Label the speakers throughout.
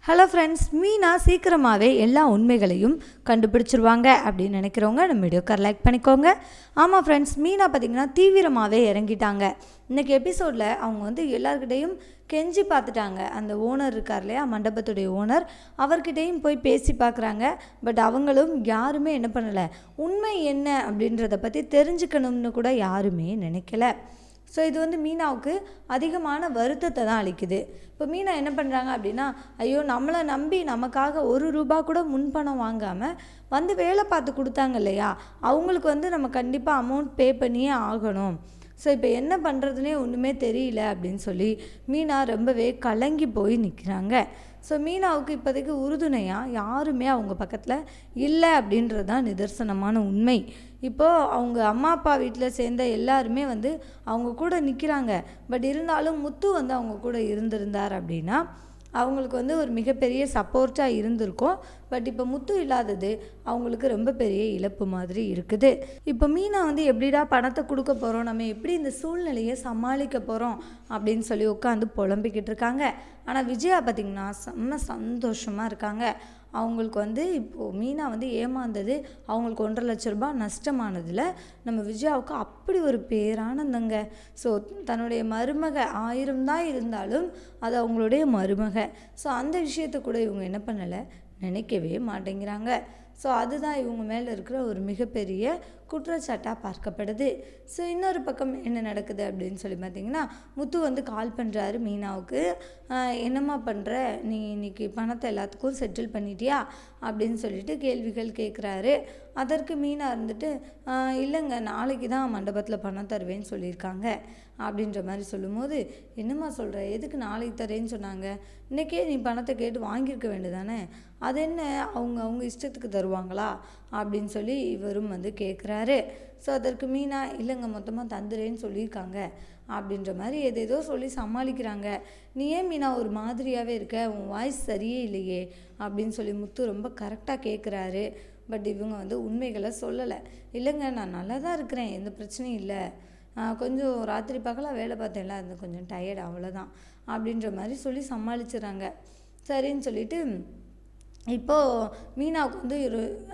Speaker 1: Hello friends, Meena சீக்கிரமாகவே எல்லா உண்மைகளையும் கண்டுபிடிச்சிருவாங்க அப்படின்னு நினைக்கிறவங்க நம்ம வீடியோக்கார் லைக் பண்ணிக்கோங்க. ஆமாம் ஃப்ரெண்ட்ஸ், மீனா பார்த்திங்கன்னா தீவிரமாகவே இறங்கிட்டாங்க. இன்றைக்கி எபிசோடில் அவங்க வந்து எல்லாருக்கிட்டையும் கெஞ்சி பார்த்துட்டாங்க. அந்த ஓனர் இருக்கார் இல்லையா, மண்டபத்துடைய ஓனர், அவர்கிட்டையும் போய் பேசி பார்க்குறாங்க. பட் அவங்களும் யாருமே என்ன பண்ணலை, உண்மை என்ன அப்படின்றத பற்றி தெரிஞ்சுக்கணும்னு கூட யாருமே நினைக்கல. ஸோ இது வந்து மீனாவுக்கு அதிகமான வருத்தத்தை தான் அளிக்குது. இப்போ மீனா என்ன பண்ணுறாங்க அப்படின்னா, ஐயோ நம்மளை நம்பி நமக்காக ₹1 கூட முன்பணம் வாங்காமல் வந்து வேலை பார்த்து கொடுத்தாங்க இல்லையா, அவங்களுக்கு வந்து நம்ம கண்டிப்பாக அமௌண்ட் பே பண்ணியே ஆகணும். ஸோ இப்போ என்ன பண்ணுறதுனே ஒன்றுமே தெரியல அப்படின்னு சொல்லி மீனா ரொம்பவே கலங்கி போய் நிற்கிறாங்க. ஸோ மீனாவுக்கு இப்போதைக்கு உறுதுணையாக யாருமே அவங்க பக்கத்தில் இல்லை அப்படின்றது தான் நிதர்சனமான உண்மை. இப்போது அவங்க அம்மா அப்பா வீட்டில் சேர்ந்த எல்லாருமே வந்து அவங்க கூட நிற்கிறாங்க. பட் இருந்தாலும் முத்து வந்து அவங்க கூட இருந்திருந்தார் அப்படின்னா அவங்களுக்கு வந்து ஒரு மிகப்பெரிய சப்போர்ட்டாக இருந்திருக்கும். பட் இப்போ முத்து இல்லாதது அவங்களுக்கு ரொம்ப பெரிய இழப்பு மாதிரி இருக்குது. இப்போ மீனா வந்து எப்படிடா பணத்தை கொடுக்க போகிறோம், நம்ம எப்படி இந்த சூழ்நிலையை சமாளிக்க போகிறோம் அப்படின்னு சொல்லி உட்காந்து புலம்பிக்கிட்டு இருக்காங்க. ஆனால் விஜயா பார்த்திங்கன்னா செம்ம சந்தோஷமாக இருக்காங்க. அவங்களுக்கு வந்து இப்போது மீனா வந்து ஏமாந்தது அவங்களுக்கு ₹1,50,000 நஷ்டமானதில் நம்ம விஜயாவுக்கு அப்படி ஒரு பேரானந்தங்க. ஸோ தன்னுடைய மருமக 1000 தான் இருந்தாலும் அது அவங்களுடைய மருமக. ஸோ அந்த விஷயத்தை கூட இவங்க என்ன பண்ணலை, நினைக்கவே மாட்டேங்கிறாங்க. ஸோ அதுதான் இவங்க மேலே இருக்கிற ஒரு மிகப்பெரிய குற்றச்சாட்டாக பார்க்கப்படுது. ஸோ இன்னொரு பக்கம் என்ன நடக்குது அப்படின்னு சொல்லி பார்த்திங்கன்னா, முத்து வந்து கால் பண்ணுறாரு மீனாவுக்கு. என்னம்மா பண்ணுற, நீ இன்றைக்கி பணத்தை எல்லாத்துக்கும் செட்டில் பண்ணிட்டியா அப்படின்னு சொல்லிட்டு கேள்விகள் கேட்குறாரு. அதற்கு மீனா இருந்துட்டு, இல்லைங்க, நாளைக்கு தான் மண்டபத்தில் பணம் தருவேன்னு சொல்லியிருக்காங்க அப்படின்ற மாதிரி சொல்லும்போது, என்னம்மா சொல்கிற, எதுக்கு நாளைக்கு தரேன்னு சொன்னாங்க, இன்றைக்கே நீ பணத்தை கேட்டு வாங்கியிருக்க வேண்டியதானே, அது என்ன அவங்க இஷ்டத்துக்கு தருவாங்களா அப்படின்னு சொல்லி இவரும் வந்து கேட்குறாரு. ஸோ அதற்கு மீனா, இல்லைங்க, மொத்தமாக தந்துடுறேன்னு சொல்லியிருக்காங்க அப்படின்ற மாதிரி ஏதேதோ சொல்லி சமாளிக்கிறாங்க. நீ ஏன் மீனா ஒரு மாதிரியாகவே இருக்க, உன் வாய்ஸ் சரியே இல்லையே அப்படின்னு சொல்லி முத்து ரொம்ப கரெக்டாக கேட்குறாரு. பட் இவங்க வந்து உண்மைகளை சொல்லலை. இல்லைங்க, நான் நல்லா தான் இருக்கிறேன், எந்த பிரச்சனையும் இல்லை, கொஞ்சம் ராத்திரி பகலாக வேலை பார்த்தேன்ல, அது கொஞ்சம் டயர்ட், அவ்வளோதான் அப்படின்ற மாதிரி சொல்லி சமாளிச்சுறாங்க. சரின்னு சொல்லிட்டு இப்போது மீனாவுக்கு வந்து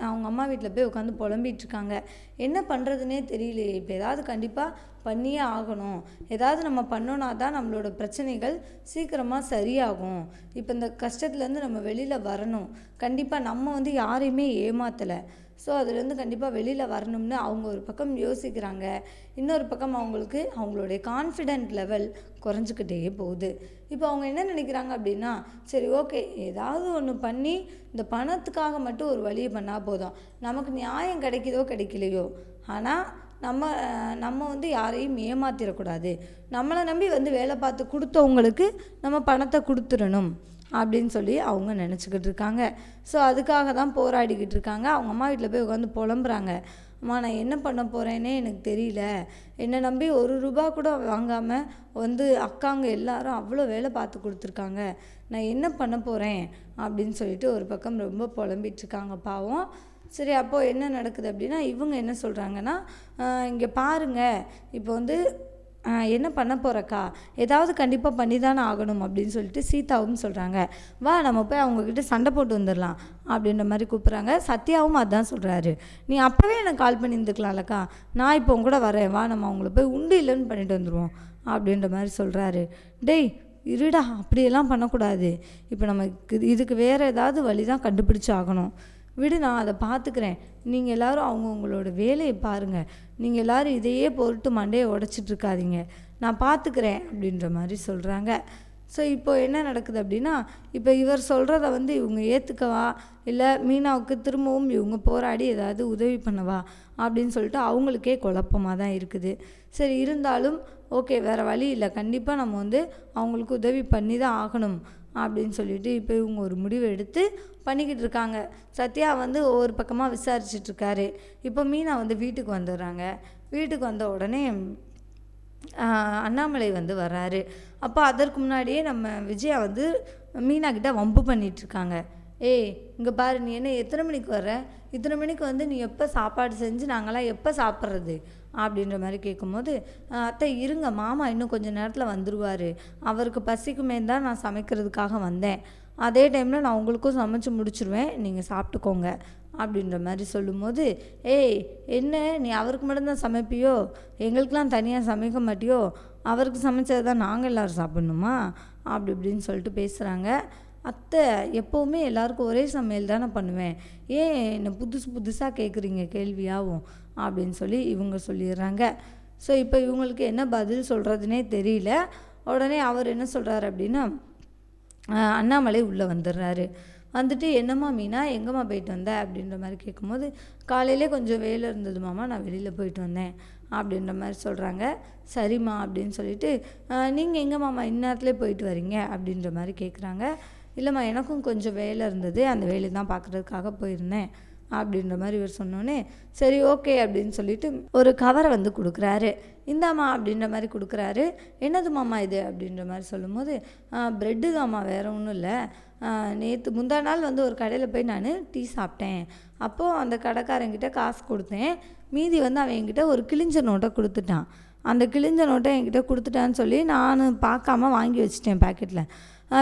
Speaker 1: அவங்க அம்மா வீட்டில் போய் உட்காந்து புலம்பிகிட்ருக்காங்க. என்ன பண்ணுறதுனே தெரியலையே, இப்போ ஏதாவது கண்டிப்பாக பண்ணியே ஆகணும், ஏதாவது நம்ம பண்ணோன்னா தான் நம்மளோட பிரச்சனைகள் சீக்கிரமாக சரியாகும், இப்போ இந்த கஷ்டத்துலேருந்து நம்ம வெளியில் வரணும், கண்டிப்பாக நம்ம வந்து யாரையுமே ஏமாற்றலை, ஸோ அதுலேருந்து கண்டிப்பாக வெளியில் வரணும்னு அவங்க ஒரு பக்கம் யோசிக்கிறாங்க. இன்னொரு பக்கம் அவங்களுக்கு அவங்களுடைய கான்ஃபிடென்ட் லெவல் குறைஞ்சிக்கிட்டே போகுது. இப்போ அவங்க என்ன நினைக்கிறாங்க அப்படின்னா, சரி ஓகே, ஏதாவது ஒன்று பண்ணி இந்த பணத்துக்காக மட்டும் ஒரு வழியை பண்ணால் போதும், நமக்கு நியாயம் கிடைக்குதோ கிடைக்கலையோ, ஆனால் நம்ம வந்து யாரையும் ஏமாத்திடக்கூடாது, நம்மளை நம்பி வந்து வேலை பார்த்து கொடுத்தவங்களுக்கு நம்ம பணத்தை கொடுத்துடணும் அப்படின்னு சொல்லி அவங்க நினச்சிக்கிட்டு இருக்காங்க. ஸோ அதுக்காக தான் போராடிக்கிட்டு இருக்காங்க. அவங்க அம்மா வீட்டில் போய் உட்காந்து புலம்புறாங்க. அம்மா, நான் என்ன பண்ண போகிறேன்னே எனக்கு தெரியல, என்னை நம்பி ₹1 கூட வாங்காமல் வந்து அக்காங்க எல்லாரும் அவ்வளோ வேலை பார்த்து கொடுத்துருக்காங்க, நான் என்ன பண்ண போகிறேன் அப்படின்னு சொல்லிட்டு ஒரு பக்கம் ரொம்ப புலம்பிகிட்ருக்காங்க பாவம். சரி, அப்போது என்ன நடக்குது அப்படின்னா, இவங்க என்ன சொல்கிறாங்கன்னா, இங்கே பாருங்கள், இப்போ வந்து என்ன பண்ண போகிறக்கா, ஏதாவது கண்டிப்பாக பண்ணி தானே ஆகணும் அப்படின்னு சொல்லிட்டு சீதாவும் சொல்கிறாங்க. வா, நம்ம போய் அவங்கக்கிட்ட சண்டை போட்டு வந்துடலாம் அப்படின்ற மாதிரி கூப்பிட்றாங்க. சத்யாவும் அதுதான் சொல்கிறாரு. நீ அப்போவே எனக்கு கால் பண்ணி இருந்துக்கலாம்லக்கா, நான் இப்போ உங்க கூட வரேன், வா நம்ம அவங்கள போய் உண்டு இல்லைன்னு பண்ணிட்டு வந்துடுவோம் அப்படின்ற மாதிரி சொல்கிறாரு. டேய் இருடா, அப்படியெல்லாம் பண்ணக்கூடாது, இப்போ நமக்கு இதுக்கு வேறு ஏதாவது வழி தான் கண்டுபிடிச்சி ஆகணும், விடு, நான் அதை பார்த்துக்கிறேன், நீங்கள் எல்லோரும் அவங்கவுங்களோட வேலையை பாருங்கள், நீங்கள் எல்லோரும் இதையே பொருட்டு மண்டையை உடச்சிட்ருக்காதீங்க, நான் பார்த்துக்கிறேன் அப்படின்ற மாதிரி சொல்கிறாங்க. ஸோ இப்போது என்ன நடக்குது அப்படின்னா, இப்போ இவர் சொல்கிறத வந்து இவங்க ஏற்றுக்கவா, இல்லை மீனாவுக்கு திரும்பவும் இவங்க போராடி ஏதாவது உதவி பண்ணவா அப்படின்னு சொல்லிட்டு அவங்களுக்கே குழப்பமாக தான் இருக்குது. சரி, இருந்தாலும் ஓகே, வேறு வழி இல்லை, கண்டிப்பாக நம்ம வந்து அவங்களுக்கு உதவி பண்ணி தான் ஆகணும் அப்படின்னு சொல்லிட்டு இப்போ இவங்க ஒரு முடிவு எடுத்து பண்ணிக்கிட்டு இருக்காங்க. சத்யா வந்து ஒவ்வொரு பக்கமாக விசாரிச்சிட்ருக்காரு. இப்போ மீனா வந்து வீட்டுக்கு வந்துடுறாங்க. வீட்டுக்கு வந்த உடனே அண்ணாமலை வந்து வர்றாரு. அப்போ அதற்கு முன்னாடியே நம்ம விஜயா வந்து மீனா கிட்ட வம்பு பண்ணிகிட்ருக்காங்க. ஏய், இங்கே பாரு, நீ என்ன எத்தனை மணிக்கு வர்ற, இத்தனை மணிக்கு வந்து நீ எப்போ சாப்பாடு செஞ்சு நாங்களாம் எப்போ சாப்பிட்றது அப்படின்ற மாதிரி கேட்கும்போது, அத்தை இருங்க, மாமா இன்னும் கொஞ்சம் நேரத்தில் வந்துடுவார், அவருக்கு பசிக்குமே தான் நான் சமைக்கிறதுக்காக வந்தேன் அதே டைமில் நான் உங்களுக்கும் சமைச்சு முடிச்சிருவேன், நீங்கள் சாப்பிட்டுக்கோங்க அப்படின்ற மாதிரி சொல்லும்போது, ஏய் என்ன நீ அவருக்கு மட்டும்தான் சமைப்பியோ, எங்களுக்கெலாம் தனியாக சமைக்க மாட்டியோ, அவருக்கு சமைச்சது தான் நாங்கள் எல்லோரும் சாப்பிட்ணுமா அப்படி இப்படின்னு சொல்லிட்டு பேசுகிறாங்க. அத்தை எப்போவுமே எல்லாருக்கும் ஒரே சமையல் தானே பண்ணுவேன், ஏன் என்ன புதுசாக கேட்குறீங்க கேள்வியாகும் அப்படின்னு சொல்லி இவங்க சொல்லிடுறாங்க. ஸோ இப்போ இவங்களுக்கு என்ன பதில் சொல்கிறதுனே தெரியல. உடனே அவர் என்ன சொல்கிறாரு அப்படின்னா, அண்ணாமலை உள்ளே வந்துடுறாரு. வந்துட்டு என்னம்மா மீனா எங்கேம்மா போயிட்டு வந்தேன் அப்படின்ற மாதிரி கேட்கும்போது, காலையிலே கொஞ்சம் வேலை இருந்தது மாமா, நான் வெளியில் போயிட்டு வந்தேன் அப்படின்ற மாதிரி சொல்கிறாங்க. சரிம்மா அப்படின்னு சொல்லிட்டு, நீங்கள் எங்கே மாமா இந்நேரத்துலேயே போயிட்டு வரீங்க அப்படின்ற மாதிரி கேட்குறாங்க. இல்லைம்மா எனக்கும் கொஞ்சம் வேலை இருந்தது, அந்த வேலையை தான் பார்க்குறதுக்காக போயிருந்தேன் அப்படின்ற மாதிரி இவர் சொன்னோன்னே, சரி ஓகே அப்படின்னு சொல்லிட்டு ஒரு கவரை வந்து கொடுக்குறாரு. இந்தாம்மா அப்படின்ற மாதிரி கொடுக்குறாரு. என்னது மாமா இது அப்படின்ற மாதிரி சொல்லும்போது, ப்ரெட்டு தாம்மா, வேறு ஒன்றும் இல்லை. முந்தா நாள் வந்து ஒரு கடையில் போய் நான் டீ சாப்பிட்டேன். அப்போது அந்த கடைக்காரங்கிட்ட காசு கொடுத்தேன், மீதி வந்து அவன் என்கிட்ட ஒரு கிழிஞ்ச நோட்டை கொடுத்துட்டான். அந்த கிழிஞ்ச நோட்டை என்கிட்ட கொடுத்துட்டான்னு சொல்லி நான் பார்க்காம வாங்கி வச்சிட்டேன் பேக்கெட்டில்.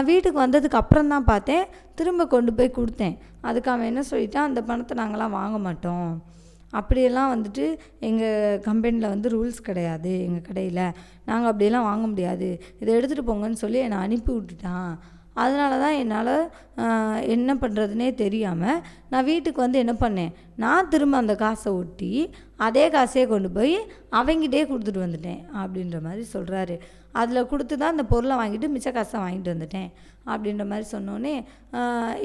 Speaker 1: வீட்டுக்கு வந்ததுக்கு அப்புறம் தான் பார்த்தேன், திரும்ப கொண்டு போய் கொடுத்தேன். அதுக்கு அவன் என்ன சொல்லிட்டான், அந்த பணத்தை நாங்களாம் வாங்க மாட்டோம், அப்படியெல்லாம் வந்துட்டு எங்கள் கம்பெனியில் வந்து ரூல்ஸ் கிடையாது, எங்கள் கடையில் நாங்கள் அப்படியெல்லாம் வாங்க முடியாது, இதை எடுத்துகிட்டு போங்கன்னு சொல்லி என்னை அனுப்பி விட்டுட்டான். அதனால தான் என்னால் என்ன பண்ணுறதுனே தெரியாமல் நான் வீட்டுக்கு வந்து என்ன பண்ணேன், நான் திரும்ப அந்த காசை ஒட்டி அதே காசையே கொண்டு போய் அவங்கிட்டே கொடுத்துட்டு வந்துட்டேன் அப்படின்ற மாதிரி சொல்கிறாரு. அதில் கொடுத்து தான் அந்த பொருளை வாங்கிட்டு மிச்ச காசை வாங்கிட்டு வந்துட்டேன் அப்படின்ற மாதிரி சொன்னோன்னே,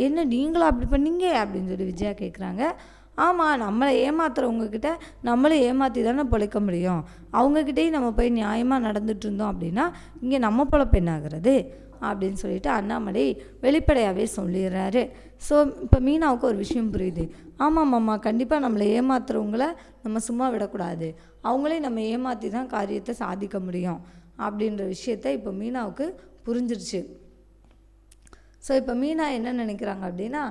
Speaker 1: என்ன நீங்களும் அப்படி பண்ணீங்க அப்படின்னு சொல்லி விஜயா கேட்குறாங்க. ஆமாம், நம்மளை ஏமாத்துறவங்கக்கிட்ட நம்மளும் ஏமாற்றி தானே பிழைக்க முடியும், அவங்கக்கிட்டேயும் நம்ம போய் நியாயமாக நடந்துட்டு இருந்தோம் அப்படின்னா இங்கே நம்ம பிழைப்பு என்ன ஆகிறது அப்படின்னு சொல்லிட்டு அண்ணாமலை வெளிப்படையாகவே சொல்லிடுறாரு. ஸோ இப்போ மீனாவுக்கு ஒரு விஷயம் புரியுது. ஆமாம் மாமா, கண்டிப்பாக நம்மளை ஏமாத்துறவங்கள நம்ம சும்மா விடக்கூடாது, அவங்களே நம்ம ஏமாற்றி தான் காரியத்தை சாதிக்க முடியும் அப்படின்ற விஷயத்த இப்போ மீனாவுக்கு புரிஞ்சிருச்சு. ஸோ இப்போ மீனா என்ன நினைக்கிறாங்க அப்படின்னா,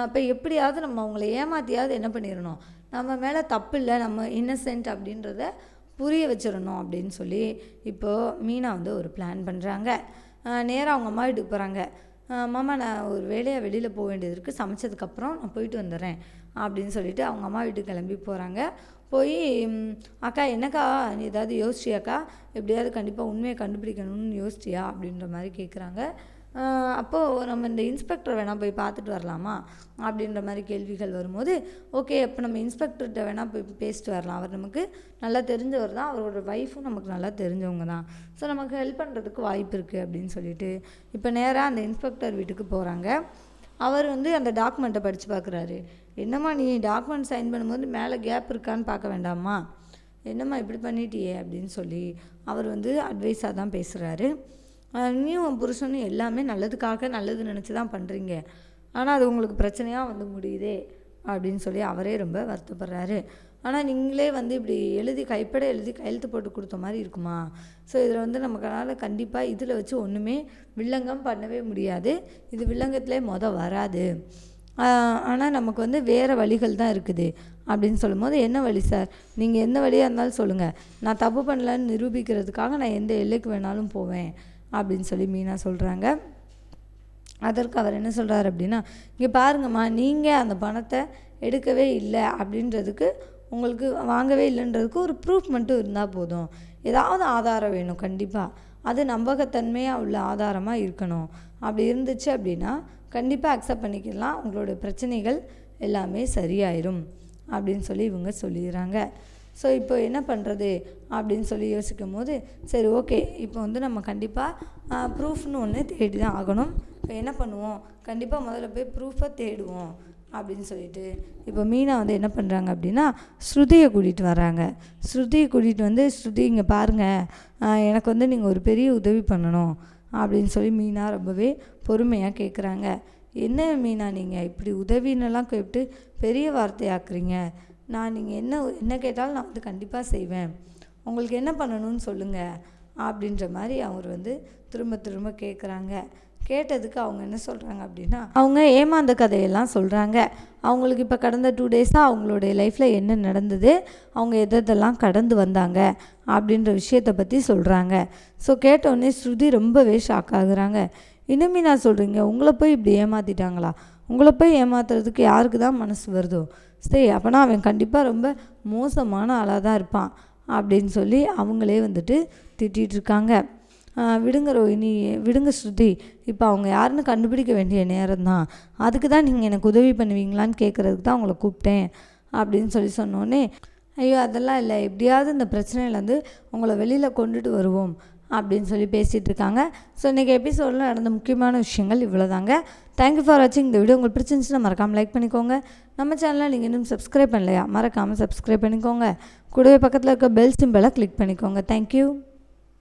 Speaker 1: இப்போ எப்படியாவது நம்ம அவங்கள ஏமாற்றியாவது என்ன பண்ணிடணும், நம்ம மேலே தப்பு இல்லை, நம்ம இன்னசென்ட் அப்படின்றத புரிய வச்சிடணும் அப்படின்னு சொல்லி இப்போது மீனா வந்து ஒரு பிளான் பண்ணுறாங்க. நேராக அவங்க அம்மா வீட்டுக்கு போகிறாங்க. மாமா நான் ஒரு வேலையாக வெளியில் போக வேண்டியது இருக்குது, சமைச்சதுக்கப்புறம் நான் போயிட்டு வந்துடுறேன் அப்படின்னு சொல்லிட்டு அவங்க அம்மா வீட்டுக்கு கிளம்பி போகிறாங்க. போய் அக்கா என்னக்கா நீ ஏதாவது யோசிச்சியாக்கா, எப்படியாவது கண்டிப்பாக உண்மையை கண்டுபிடிக்கணும்னு யோசிச்சியா அப்படின்ற மாதிரி கேட்குறாங்க. அப்போது நம்ம இந்த இன்ஸ்பெக்டரை வேணால் போய் பார்த்துட்டு வரலாமா அப்படின்ற மாதிரி கேள்விகள் வரும்போது, ஓகே அப்போ நம்ம இன்ஸ்பெக்டர்கிட்ட வேணால் போய் பேசிட்டு வரலாம், அவர் நமக்கு நல்லா தெரிஞ்சவர் தான், அவரோட ஒய்ஃபும் நமக்கு நல்லா தெரிஞ்சவங்க தான், ஸோ நமக்கு ஹெல்ப் பண்ணுறதுக்கு வாய்ப்பு இருக்குது அப்படின்னு சொல்லிட்டு இப்போ நேராக அந்த இன்ஸ்பெக்டர் வீட்டுக்கு போகிறாங்க. அவர் வந்து அந்த டாக்குமெண்ட்டை படித்து பார்க்குறாரு. என்னம்மா நீ டாக்குமெண்ட் சைன் பண்ணும்போது மேலே கேப் இருக்கான்னு பார்க்க வேண்டாமா, என்னம்மா இப்படி பண்ணிட்டியே அப்படின்னு சொல்லி அவர் வந்து அட்வைஸாக தான் பேசுகிறாரு. நீயும் உன் புருஷனும் எல்லாமே நல்லதுக்காக நல்லது நினச்சி தான் பண்ணுறீங்க, ஆனால் அது உங்களுக்கு பிரச்சனையாக வந்து முடியுதே அப்படின்னு சொல்லி அவரே ரொம்ப வருத்தப்படுறாரு. ஆனால் நீங்களே வந்து இப்படி கைப்பட எழுதி கையெழுத்து போட்டு கொடுத்த மாதிரி இருக்குமா, ஸோ இதில் வந்து நமக்கனால் கண்டிப்பாக இதில் வச்சு ஒன்றுமே வில்லங்கம் பண்ணவே முடியாது, இது வில்லங்கத்திலே வராது, ஆனால் நமக்கு வந்து வேறு வழிகள் தான் இருக்குது அப்படின்னு சொல்லும்போது, என்ன வழி சார், நீங்கள் எந்த வழியாக இருந்தாலும் சொல்லுங்கள், நான் தப்பு பண்ணலன்னு நிரூபிக்கிறதுக்காக நான் எந்த எல்லைக்கு வேணாலும் போவேன் அப்படின்னு சொல்லி மீனா சொல்கிறாங்க. அதற்கு அவர் என்ன சொல்கிறார் அப்படின்னா, இங்கே பாருங்கம்மா, நீங்கள் அந்த பணத்தை எடுக்கவே இல்லை அப்படின்றதுக்கு, உங்களுக்கு வாங்கவே இல்லைன்றதுக்கு ஒரு ப்ரூஃப் மட்டும் இருந்தால் போதும், ஏதாவது ஆதாரம் வேணும் கண்டிப்பாக, அது நம்பகத்தன்மையாக உள்ள ஆதாரமாக இருக்கணும், அப்படி இருந்துச்சு அப்படின்னா கண்டிப்பாக அக்செப்ட் பண்ணிக்கலாம், உங்களோட பிரச்சனைகள் எல்லாமே சரியாயிரும் அப்படின்னு சொல்லி இவங்க சொல்லிடுறாங்க. ஸோ இப்போ என்ன பண்ணுறது அப்படின்னு சொல்லி யோசிக்கும் போது, சரி ஓகே இப்போ வந்து நம்ம கண்டிப்பாக ப்ரூஃப்னு ஒன்று தேடி தான் ஆகணும், இப்போ என்ன பண்ணுவோம், கண்டிப்பாக முதல்ல போய் ப்ரூஃபை தேடுவோம் அப்படின்னு சொல்லிட்டு இப்போ மீனா வந்து என்ன பண்ணுறாங்க அப்படின்னா, ஸ்ருதியை கூட்டிகிட்டு வராங்க. ஸ்ருதியை கூட்டிகிட்டு வந்து, ஸ்ருதி இங்கே பாருங்கள், எனக்கு வந்து நீங்கள் ஒரு பெரிய உதவி பண்ணணும் அப்படின்னு சொல்லி மீனா ரொம்பவே பொறுமையாக கேட்குறாங்க. என்ன மீனா நீங்கள் இப்படி உதவின்னெல்லாம் கேட்டு பெரிய வார்த்தையாக்குறீங்க, நான் நீங்கள் என்ன கேட்டாலும் நான் வந்து கண்டிப்பாக செய்வேன், உங்களுக்கு என்ன பண்ணணும்னு சொல்லுங்கள் அப்படின்ற மாதிரி அவர் வந்து திரும்ப திரும்ப கேட்குறாங்க. கேட்டதுக்கு அவங்க என்ன சொல்கிறாங்க அப்படின்னா, அவங்க ஏமாந்த கதையெல்லாம் சொல்கிறாங்க. அவங்களுக்கு இப்போ கடந்த 2 டேஸாக அவங்களுடைய லைஃப்பில் என்ன நடந்தது, அவங்க எதெல்லாம் கடந்து வந்தாங்க அப்படின்ற விஷயத்தை பற்றி சொல்கிறாங்க. ஸோ கேட்டோடனே ஸ்ருதி ரொம்பவே ஷாக் ஆகுறாங்க. இன்னுமே நான் சொல்கிறீங்க, உங்களை போய் இப்படி ஏமாற்றிட்டாங்களா? உங்களை போய் ஏமாத்துறதுக்கு யாருக்கு தான் மனசு வருதோ, சரி அப்போனா அவன் கண்டிப்பாக ரொம்ப மோசமான ஆளாக தான் இருப்பான் அப்படின்னு சொல்லி அவங்களே வந்துட்டு திட்டிகிட்டு இருக்காங்க. விடுங்க ரோஹிணி, விடுங்க ஸ்ருதி, இப்போ அவங்க யாருன்னு கண்டுபிடிக்க வேண்டிய நேரம் தான். அதுக்கு தான் நீங்கள் எனக்கு உதவி பண்ணுவீங்களான்னு கேட்குறதுக்கு தான் உங்களை கூப்பிட்டேன் அப்படின்னு சொன்னோன்னே, ஐயோ அதெல்லாம் இல்லை, எப்படியாவது இந்த பிரச்சனையிலேருந்து உங்களை வெளியில் கொண்டுட்டு வருவோம் அப்படின்னு சொல்லி பேசிகிட்டு இருக்காங்க. ஸோ இன்றைக்கி எபிசோடில் நடந்த முக்கியமான விஷயங்கள் இவ்வளோ தாங்க. தேங்க்யூ ஃபார் வாட்சிங். இந்த வீடியோ உங்களுக்கு பிடிச்சிருந்துச்சுன்னா மறக்காமல் லைக் பண்ணிக்கோங்க. நம்ம சேனலை நீங்கள் இன்னும் சப்ஸ்கிரைப் பண்ணலையா? மறக்காமல் சப்ஸ்கிரைப் பண்ணிக்கோங்க. கூடவே பக்கத்தில் இருக்க பெல் சிம்பலை கிளிக் பண்ணிக்கோங்க. தேங்க்யூ.